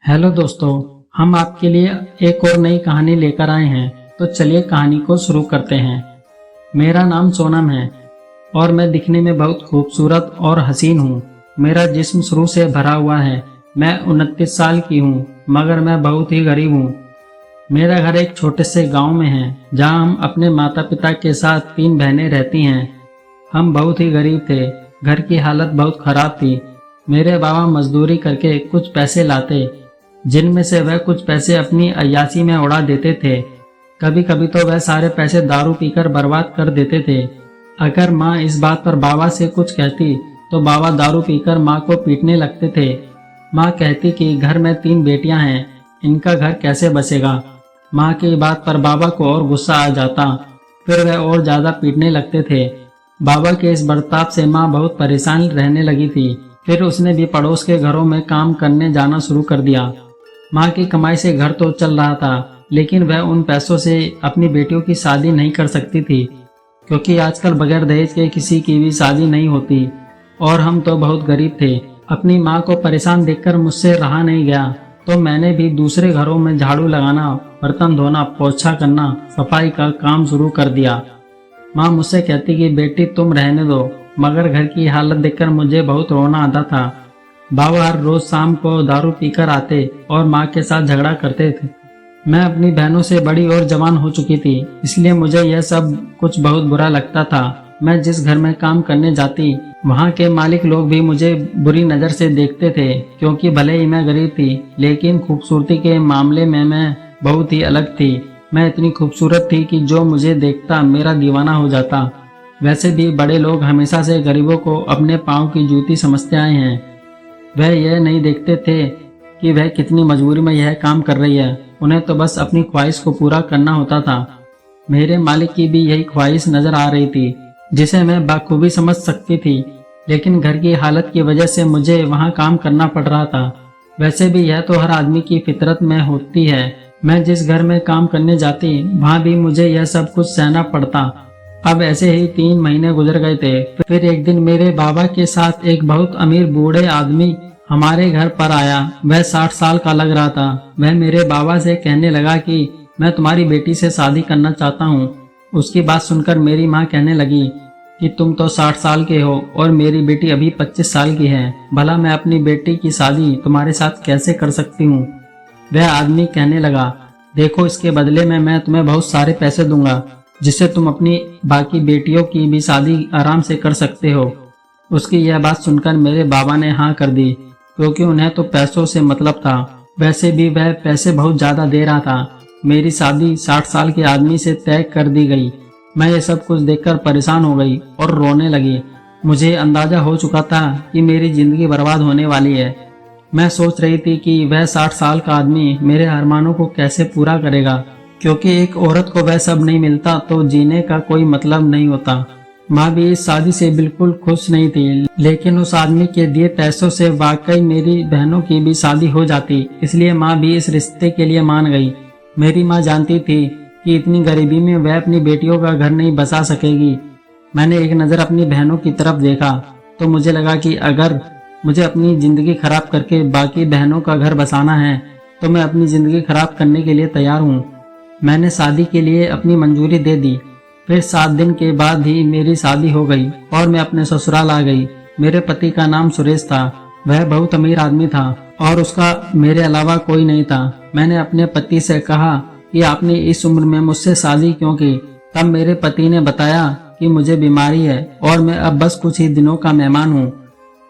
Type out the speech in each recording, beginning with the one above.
Hello दोस्तों, हम आपके लिए एक और नई कहानी लेकर आए हैं। तो चलिए कहानी को शुरू करते हैं। मेरा नाम सोनम है और मैं दिखने में बहुत खूबसूरत और हसीन हूँ। मेरा जिस्म शुरू से भरा हुआ है। मैं 29 साल की हूँ, मगर मैं बहुत ही गरीब हूँ। मेरा घर एक छोटे से गांव में है, जहाँ हम अपने माता पिता के साथ 3 बहनें रहती हैं। हम बहुत ही गरीब थे। घर की हालत बहुत खराब थी। मेरे बाबा मजदूरी करके कुछ पैसे लाते, जिनमें से वह कुछ पैसे अपनी अय्याशी में उड़ा देते थे। कभी कभी तो वह सारे पैसे दारू पीकर बर्बाद कर देते थे। अगर माँ इस बात पर बाबा से कुछ कहती तो बाबा दारू पीकर माँ को पीटने लगते थे। माँ कहती कि घर में 3 बेटियां हैं, इनका घर कैसे बचेगा। माँ की बात पर बाबा को और गुस्सा आ जाता, फिर वह और ज्यादा पीटने लगते थे। बाबा के इस बर्ताव से माँ बहुत परेशान रहने लगी थी। फिर उसने भी पड़ोस के घरों में काम करने जाना शुरू कर दिया। माँ की कमाई से घर तो चल रहा था, लेकिन वह उन पैसों से अपनी बेटियों की शादी नहीं कर सकती थी, क्योंकि आजकल बगैर दहेज के किसी की भी शादी नहीं होती और हम तो बहुत गरीब थे। अपनी माँ को परेशान देखकर मुझसे रहा नहीं गया, तो मैंने भी दूसरे घरों में झाड़ू लगाना, बर्तन धोना, पोछा करना, सफाई का काम शुरू कर दिया। माँ मुझसे कहती कि बेटी तुम रहने दो, मगर घर की हालत देखकर मुझे बहुत रोना आता था। बाबा हर रोज शाम को दारू पीकर आते और माँ के साथ झगड़ा करते थे। मैं अपनी बहनों से बड़ी और जवान हो चुकी थी, इसलिए मुझे यह सब कुछ बहुत बुरा लगता था। मैं जिस घर में काम करने जाती, वहाँ के मालिक लोग भी मुझे बुरी नज़र से देखते थे, क्योंकि भले ही मैं गरीब थी, लेकिन खूबसूरती के मामले में मैं बहुत ही अलग थी। मैं इतनी खूबसूरत थी कि जो मुझे देखता मेरा दीवाना हो जाता। वैसे भी बड़े लोग हमेशा से गरीबों को अपने पाँव की जूती समझते आए हैं। वह यह नहीं देखते थे कि वह कितनी मजबूरी में यह काम कर रही है। उन्हें तो बस अपनी ख्वाहिश को पूरा करना होता था। मेरे मालिक की भी यही ख्वाहिश नजर आ रही थी, जिसे मैं बाखूबी समझ सकती थी, लेकिन घर की हालत की वजह से मुझे वहाँ काम करना पड़ रहा था। वैसे भी यह तो हर आदमी की फितरत में होती है। मैं जिस घर में काम करने जाती, वहाँ भी मुझे यह सब कुछ सहना पड़ता। अब ऐसे ही 3 महीने गुजर गए थे। फिर एक दिन मेरे बाबा के साथ एक बहुत अमीर बूढ़े आदमी हमारे घर पर आया। वह 60 साल का लग रहा था। वह मेरे बाबा से कहने लगा कि मैं तुम्हारी बेटी से शादी करना चाहता हूँ। उसकी बात सुनकर मेरी माँ कहने लगी कि तुम तो 60 साल के हो और मेरी बेटी अभी 25 साल की है। भला मैं अपनी बेटी की शादी तुम्हारे साथ कैसे कर सकती हूँ। वह आदमी कहने लगा, देखो, इसके बदले में मैं तुम्हें बहुत सारे पैसे दूंगा, जिससे तुम अपनी बाकी बेटियों की भी शादी आराम से कर सकते हो। उसकी यह बात सुनकर मेरे बाबा ने हाँ कर दी, क्योंकि उन्हें तो पैसों से मतलब था। वैसे भी वह पैसे बहुत ज्यादा दे रहा था। मेरी शादी 60 साल के आदमी से तय कर दी गई। मैं ये सब कुछ देखकर परेशान हो गई और रोने लगी। मुझे अंदाजा हो चुका था कि मेरी जिंदगी बर्बाद होने वाली है। मैं सोच रही थी कि वह 60 साल का आदमी मेरे अरमानों को कैसे पूरा करेगा, क्योंकि एक औरत को वह सब नहीं मिलता तो जीने का कोई मतलब नहीं होता। माँ भी इस शादी से बिल्कुल खुश नहीं थी, लेकिन उस आदमी के दिए पैसों से वाकई मेरी बहनों की भी शादी हो जाती, इसलिए माँ भी इस रिश्ते के लिए मान गई। मेरी माँ जानती थी कि इतनी गरीबी में वह अपनी बेटियों का घर नहीं बसा सकेगी। मैंने एक नज़र अपनी बहनों की तरफ देखा तो मुझे लगा कि अगर मुझे अपनी जिंदगी खराब करके बाकी बहनों का घर बसाना है, तो मैं अपनी जिंदगी खराब करने के लिए तैयार हूँ। मैंने शादी के लिए अपनी मंजूरी दे दी। फिर 7 दिन के बाद ही मेरी शादी हो गई और मैं अपने ससुराल आ गई। मेरे पति का नाम सुरेश था। वह बहुत अमीर आदमी था और उसका मेरे अलावा कोई नहीं था। मैंने अपने पति से कहा कि आपने इस उम्र में मुझसे शादी क्यों की। तब मेरे पति ने बताया कि मुझे बीमारी है और मैं अब बस कुछ ही दिनों का मेहमान हूँ।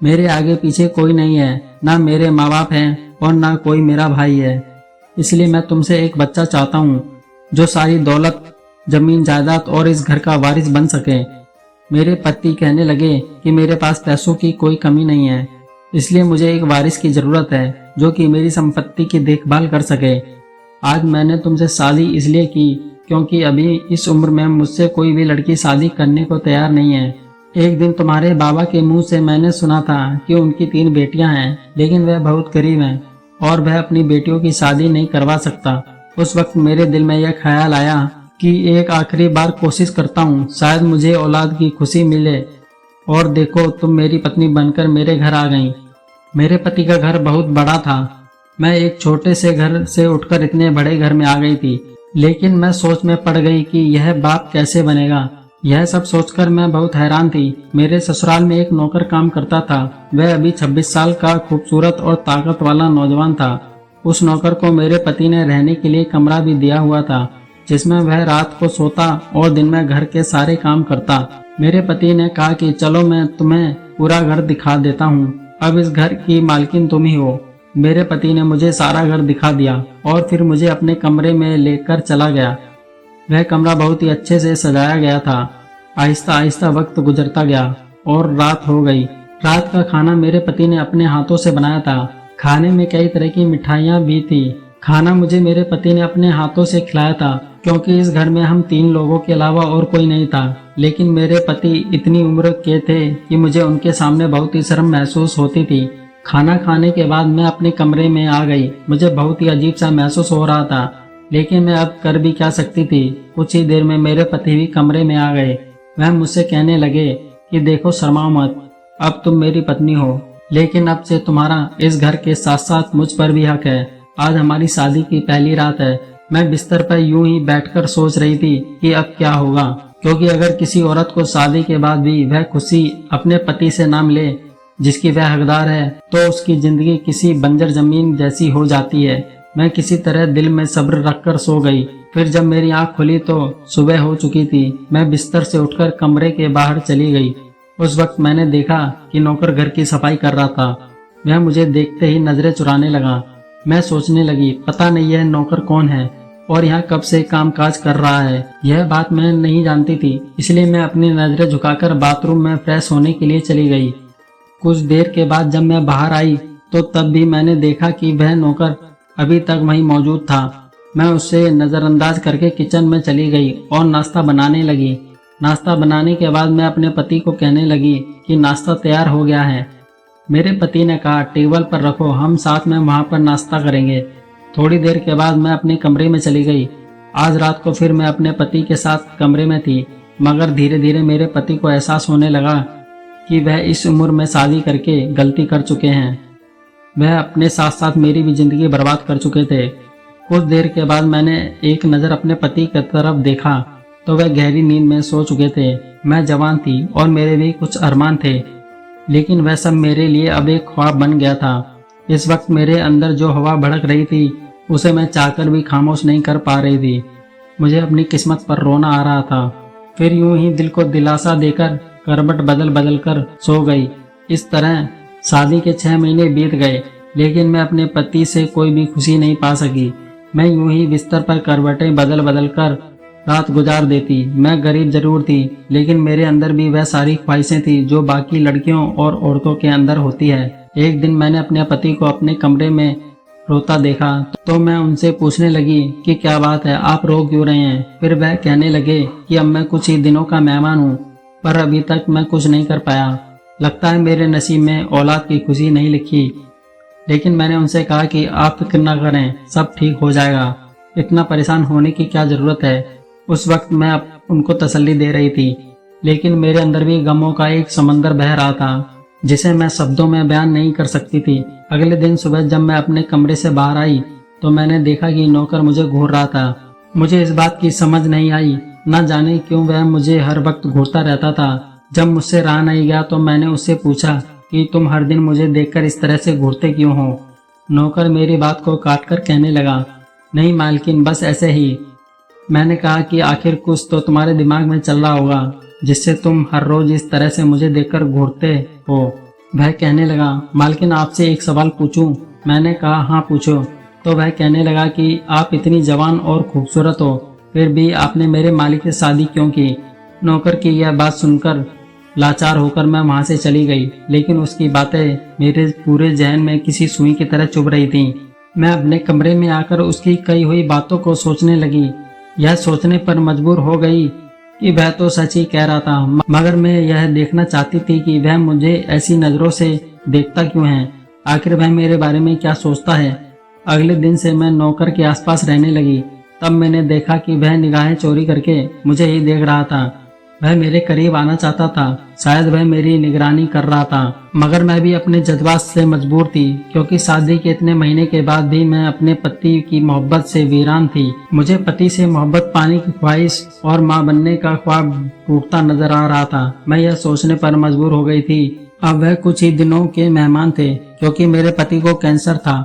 मेरे आगे पीछे कोई नहीं है, ना मेरे माँ बाप हैं और ना कोई मेरा भाई है। इसलिए मैं तुमसे एक बच्चा चाहता हूँ, जो सारी दौलत, जमीन जायदाद और इस घर का वारिस बन सके। मेरे पति कहने लगे कि मेरे पास पैसों की कोई कमी नहीं है, इसलिए मुझे एक वारिस की जरूरत है जो कि मेरी संपत्ति की देखभाल कर सके। आज मैंने तुमसे शादी इसलिए की क्योंकि अभी इस उम्र में मुझसे कोई भी लड़की शादी करने को तैयार नहीं है। एक दिन तुम्हारे बाबा के मुंह से मैंने सुना था कि उनकी 3 बेटियां हैं, लेकिन वह बहुत गरीब हैं और वह अपनी बेटियों की शादी नहीं करवा सकता। उस वक्त मेरे दिल में यह ख्याल आया कि एक आखिरी बार कोशिश करता हूँ, शायद मुझे औलाद की खुशी मिले। और देखो, तुम मेरी पत्नी बनकर मेरे घर आ गई। मेरे पति का घर बहुत बड़ा था। मैं एक छोटे से घर से उठकर इतने बड़े घर में आ गई थी, लेकिन मैं सोच में पड़ गई कि यह बाप कैसे बनेगा। यह सब सोचकर मैं बहुत हैरान थी। मेरे ससुराल में एक नौकर काम करता था। वह अभी 26 साल का खूबसूरत और ताकत वाला नौजवान था। उस नौकर को मेरे पति ने रहने के लिए कमरा भी दिया हुआ था, जिसमें वह रात को सोता और दिन में घर के सारे काम करता। मेरे पति ने कहा कि चलो मैं तुम्हें पूरा घर दिखा देता हूँ, अब इस घर की मालकिन तुम ही हो। मेरे पति ने मुझे सारा घर दिखा दिया और फिर मुझे अपने कमरे में लेकर चला गया। वह कमरा बहुत ही अच्छे से सजाया गया था। आहिस्ता आहिस्ता वक्त गुजरता गया और रात हो गई। रात का खाना मेरे पति ने अपने हाथों से बनाया था। खाने में कई तरह की मिठाइयाँ भी थी। खाना मुझे मेरे पति ने अपने हाथों से खिलाया था, क्योंकि इस घर में हम 3 लोगों के अलावा और कोई नहीं था। लेकिन मेरे पति इतनी उम्र के थे कि मुझे उनके सामने बहुत ही शर्म महसूस होती थी। खाना खाने के बाद मैं अपने कमरे में आ गई। मुझे बहुत ही अजीब सा महसूस हो रहा था, लेकिन मैं अब कर भी क्या सकती थी। कुछ ही देर में मेरे पति भी कमरे में आ गए। वह मुझसे कहने लगे कि देखो, शर्माओ मत, अब तुम मेरी पत्नी हो, लेकिन अब से तुम्हारा इस घर के साथ साथ मुझ पर भी हक है। आज हमारी शादी की पहली रात है। मैं बिस्तर पर यूं ही बैठकर सोच रही थी कि अब क्या होगा, क्योंकि अगर किसी औरत को शादी के बाद भी वह खुशी अपने पति से ना मिले जिसकी वह हकदार है, तो उसकी जिंदगी किसी बंजर जमीन जैसी हो जाती है। मैं किसी तरह दिल में सब्र रखकर सो गई। फिर जब मेरी आंख खुली तो सुबह हो चुकी थी। मैं बिस्तर से उठकर कमरे के बाहर चली गई। उस वक्त मैंने देखा कि नौकर घर की सफाई कर रहा था। वह मुझे देखते ही नजरें चुराने लगा। मैं सोचने लगी, पता नहीं यह नौकर कौन है और यहाँ कब से कामकाज कर रहा है। यह बात मैं नहीं जानती थी, इसलिए मैं अपनी नजरें झुकाकर बाथरूम में फ्रेश होने के लिए चली गई। कुछ देर के बाद जब मैं बाहर आई तो तब भी मैंने देखा कि वह नौकर अभी तक वहीं मौजूद था। मैं उससे नजरअंदाज करके किचन में चली गई और नाश्ता बनाने लगी। नाश्ता बनाने के बाद मैं अपने पति को कहने लगी कि नाश्ता तैयार हो गया है। मेरे पति ने कहा, टेबल पर रखो, हम साथ में वहां पर नाश्ता करेंगे। थोड़ी देर के बाद मैं अपने कमरे में चली गई। आज रात को फिर मैं अपने पति के साथ कमरे में थी, मगर धीरे धीरे मेरे पति को एहसास होने लगा कि वह इस उम्र में शादी करके गलती कर चुके हैं। वह अपने साथ साथ मेरी भी जिंदगी बर्बाद कर चुके थे। कुछ देर के बाद मैंने एक नज़र अपने पति की तरफ देखा तो वह गहरी नींद में सो चुके थे। मैं जवान थी और मेरे भी कुछ अरमान थे, लेकिन वह सब मेरे लिए अब एक ख्वाब बन गया था। इस वक्त मेरे अंदर जो हवा भड़क रही थी उसे मैं चाहकर भी खामोश नहीं कर पा रही थी। मुझे अपनी किस्मत पर रोना आ रहा था। फिर यूं ही दिल को दिलासा देकर करवट बदल बदल कर सो गई। इस तरह शादी के 6 महीने बीत गए, लेकिन मैं अपने पति से कोई भी खुशी नहीं पा सकी। मैं यूं ही बिस्तर पर करवटें बदल बदल कर रात गुजार देती। मैं गरीब जरूर थी, लेकिन मेरे अंदर भी वह सारी ख्वाहिशें थी जो बाकी लड़कियों और औरतों के अंदर होती है। एक दिन मैंने अपने पति को अपने कमरे में रोता देखा तो मैं उनसे पूछने लगी कि क्या बात है, आप रो क्यों रहे हैं। फिर वह कहने लगे कि अब मैं कुछ ही दिनों का मेहमान हूँ, पर अभी तक मैं कुछ नहीं कर पाया। लगता है मेरे नसीब में औलाद की खुशी नहीं लिखी। लेकिन मैंने उनसे कहा कि आप फिक्र न करें, सब ठीक हो जाएगा, इतना परेशान होने की क्या जरूरत है। उस वक्त मैं उनको तसल्ली दे रही थी, लेकिन मेरे अंदर भी गमों का एक समंदर बह रहा था जिसे मैं शब्दों में बयान नहीं कर सकती थी। अगले दिन सुबह जब मैं अपने कमरे से बाहर आई तो मैंने देखा कि नौकर मुझे घूर रहा था। मुझे इस बात की समझ नहीं आई, न जाने क्यों वह मुझे हर वक्त घूरता रहता था। जब मुझसे रहा नहीं गया तो मैंने उससे पूछा कि तुम हर दिन मुझे देखकर इस तरह से घूरते क्यों हो। नौकर मेरी बात को काटकर कहने लगा, नहीं मालकिन, बस ऐसे ही। मैंने कहा कि आखिर कुछ तो तुम्हारे दिमाग में चल रहा होगा जिससे तुम हर रोज इस तरह से मुझे देखकर घूरते हो। वह कहने लगा, मालकिन आपसे एक सवाल पूछूं। मैंने कहा, हाँ पूछो। तो वह कहने लगा कि आप इतनी जवान और खूबसूरत हो, फिर भी आपने मेरे मालिक से शादी क्यों की। नौकर की यह बात सुनकर लाचार होकर मैं वहां से चली गई, लेकिन उसकी बातें मेरे पूरे जहन में किसी सुई की तरह चुभ रही थीं। मैं अपने कमरे में आकर उसकी कही हुई बातों को सोचने लगी। यह सोचने पर मजबूर हो गई कि वह तो सच ही कह रहा था, मगर मैं यह देखना चाहती थी कि वह मुझे ऐसी नजरों से देखता क्यों है। आखिर वह मेरे बारे में क्या सोचता है। अगले दिन से मैं नौकर के आसपास रहने लगी। तब मैंने देखा कि वह निगाहें चोरी करके मुझे ही देख रहा था। वह मेरे करीब आना चाहता था। शायद वह मेरी निगरानी कर रहा था, मगर मैं भी अपने जज्बात से मजबूर थी, क्योंकि शादी के इतने महीने के बाद भी मैं अपने पति की मोहब्बत से वीरान थी। मुझे पति से मोहब्बत पाने की ख्वाहिश और माँ बनने का ख्वाब टूटता नजर आ रहा था। मैं यह सोचने पर मजबूर हो गई थी, अब वह कुछ ही दिनों के मेहमान थे, क्योंकि मेरे पति को कैंसर था।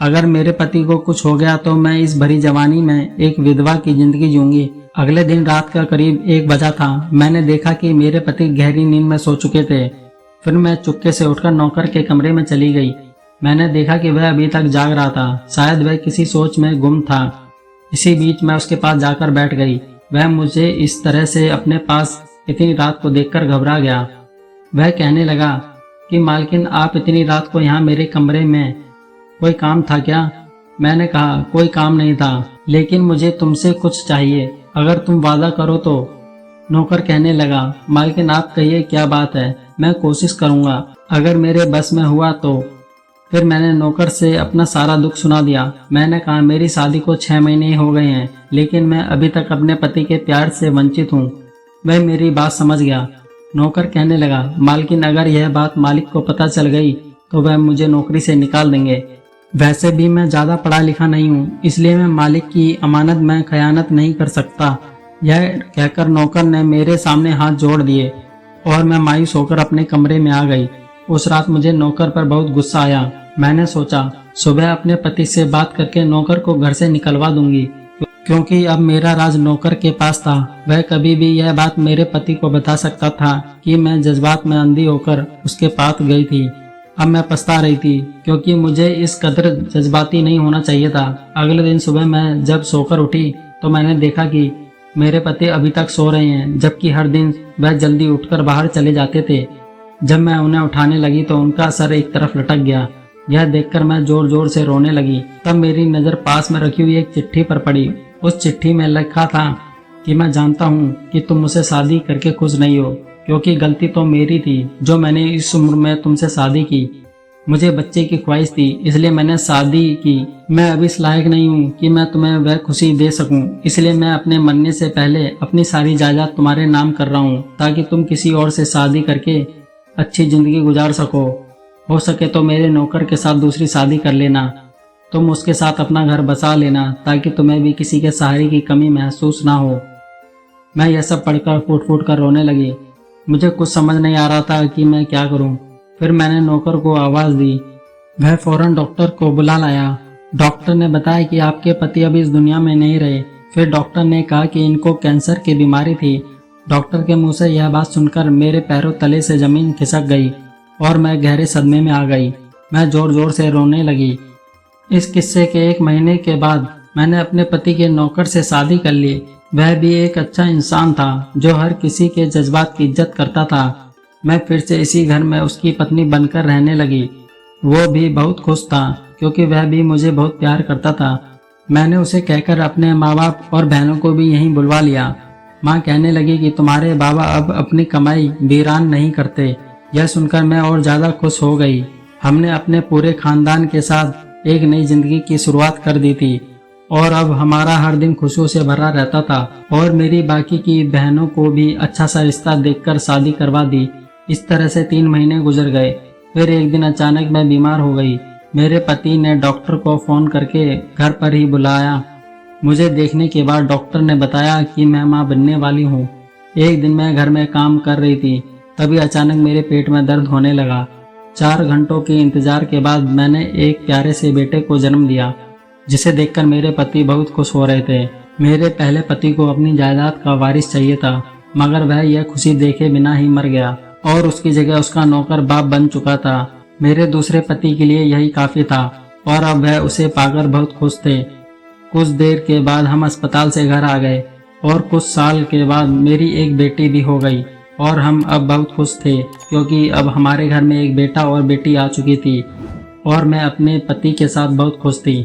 अगर मेरे पति को कुछ हो गया तो मैं इस भरी जवानी में एक विधवा की जिंदगी जीऊंगी। अगले दिन रात का करीब 1 बजा था। मैंने देखा कि मेरे पति गहरी नींद में सो चुके थे। फिर मैं चुपके से उठकर नौकर के कमरे में चली गई। मैंने देखा कि वह अभी तक जाग रहा था। शायद वह किसी सोच में गुम था। इसी बीच मैं उसके पास जाकर बैठ गई। वह मुझे इस तरह से अपने पास इतनी रात को देखकर घबरा गया। वह कहने लगा कि मालकिन, आप इतनी रात को यहाँ मेरे कमरे में, कोई काम था क्या? मैंने कहा, कोई काम नहीं था, लेकिन मुझे तुमसे कुछ चाहिए, अगर तुम वादा करो तो। नौकर कहने लगा, मालकिन आप कहिए क्या बात है, मैं कोशिश करूंगा, अगर मेरे बस में हुआ तो। फिर मैंने नौकर से अपना सारा दुख सुना दिया। मैंने कहा, मेरी शादी को 6 महीने ही हो गए हैं, लेकिन मैं अभी तक अपने पति के प्यार से वंचित हूँ। वह मेरी बात समझ गया। नौकर कहने लगा, मालकिन अगर यह बात मालिक को पता चल गई तो वह मुझे नौकरी से निकाल देंगे। वैसे भी मैं ज्यादा पढ़ा लिखा नहीं हूँ, इसलिए मैं मालिक की अमानत में खयानत नहीं कर सकता। यह कहकर नौकर ने मेरे सामने हाथ जोड़ दिए और मैं मायूस होकर अपने कमरे में आ गई। उस रात मुझे नौकर पर बहुत गुस्सा आया। मैंने सोचा सुबह अपने पति से बात करके नौकर को घर से निकलवा दूंगी, क्योंकि अब मेरा राज नौकर के पास था। वह कभी भी यह बात मेरे पति को बता सकता था कि मैं जज्बात में अंधी होकर उसके पास गई थी। अब मैं पछता रही थी, क्योंकि मुझे इस कदर जज्बाती नहीं होना चाहिए था। अगले दिन सुबह मैं जब सोकर उठी तो मैंने देखा कि मेरे पति अभी तक सो रहे हैं, जबकि हर दिन वह जल्दी उठकर बाहर चले जाते थे। जब मैं उन्हें उठाने लगी तो उनका सर एक तरफ लटक गया। यह देखकर मैं जोर जोर से रोने लगी। तब मेरी नज़र पास में रखी हुई एक चिट्ठी पर पड़ी। उस चिट्ठी में लिखा था कि मैं जानता हूँ कि तुम मुझसे शादी करके खुश नहीं हो, क्योंकि गलती तो मेरी थी जो मैंने इस उम्र में तुमसे शादी की। मुझे बच्चे की ख्वाहिश थी, इसलिए मैंने शादी की। मैं अभी इस लायक नहीं हूँ कि मैं तुम्हें वह खुशी दे सकूं, इसलिए मैं अपने मरने से पहले अपनी सारी जायदाद तुम्हारे नाम कर रहा हूँ, ताकि तुम किसी और से शादी करके अच्छी जिंदगी गुजार सको। हो सके तो मेरे नौकर के साथ दूसरी शादी कर लेना। तुम उसके साथ अपना घर बसा लेना, ताकि तुम्हें भी किसी के सहारे की कमी महसूस ना हो। मैं यह सब पढ़कर फूट फूट कर रोने लगी। मुझे कुछ समझ नहीं आ रहा था कि मैं क्या करूं। फिर मैंने नौकर को आवाज दी। वह फौरन डॉक्टर को बुला लाया। डॉक्टर ने बताया कि आपके पति अभी इस दुनिया में नहीं रहे। फिर डॉक्टर ने कहा कि इनको कैंसर की बीमारी थी। डॉक्टर के मुंह से यह बात सुनकर मेरे पैरों तले से जमीन खिसक गई और मैं गहरे सदमे में आ गई। मैं जोर जोर से रोने लगी। इस किस्से के 1 महीने के बाद मैंने अपने पति के नौकर से शादी कर ली। वह भी एक अच्छा इंसान था जो हर किसी के जज्बात की इज्जत करता था। मैं फिर से इसी घर में उसकी पत्नी बनकर रहने लगी। वो भी बहुत खुश था, क्योंकि वह भी मुझे बहुत प्यार करता था। मैंने उसे कहकर अपने माँ बाप और बहनों को भी यहीं बुलवा लिया। माँ कहने लगी कि तुम्हारे बाबा अब अपनी कमाई वीरान नहीं करते। यह सुनकर मैं और ज्यादा खुश हो गई। हमने अपने पूरे खानदान के साथ एक नई जिंदगी की शुरुआत कर दी थी और अब हमारा हर दिन खुशियों से भरा रहता था। और मेरी बाकी की बहनों को भी अच्छा सा रिश्ता देखकर शादी करवा दी। इस तरह से 3 महीने गुजर गए। फिर एक दिन अचानक मैं बीमार हो गई। मेरे पति ने डॉक्टर को फोन करके घर पर ही बुलाया। मुझे देखने के बाद डॉक्टर ने बताया कि मैं मां बनने वाली हूँ। एक दिन मैं घर में काम कर रही थी, तभी अचानक मेरे पेट में दर्द होने लगा। 4 घंटों के इंतजार के बाद मैंने एक प्यारे से बेटे को जन्म दिया, जिसे देखकर मेरे पति बहुत खुश हो रहे थे। मेरे पहले पति को अपनी जायदाद का वारिस चाहिए था, मगर वह यह खुशी देखे बिना ही मर गया और उसकी जगह उसका नौकर बाप बन चुका था। मेरे दूसरे पति के लिए यही काफी था और अब वह उसे पाकर बहुत खुश थे। कुछ देर के बाद हम अस्पताल से घर आ गए और कुछ साल के बाद मेरी एक बेटी भी हो गई और हम अब बहुत खुश थे, क्योंकि अब हमारे घर में एक बेटा और बेटी आ चुकी थी और मैं अपने पति के साथ बहुत खुश थी।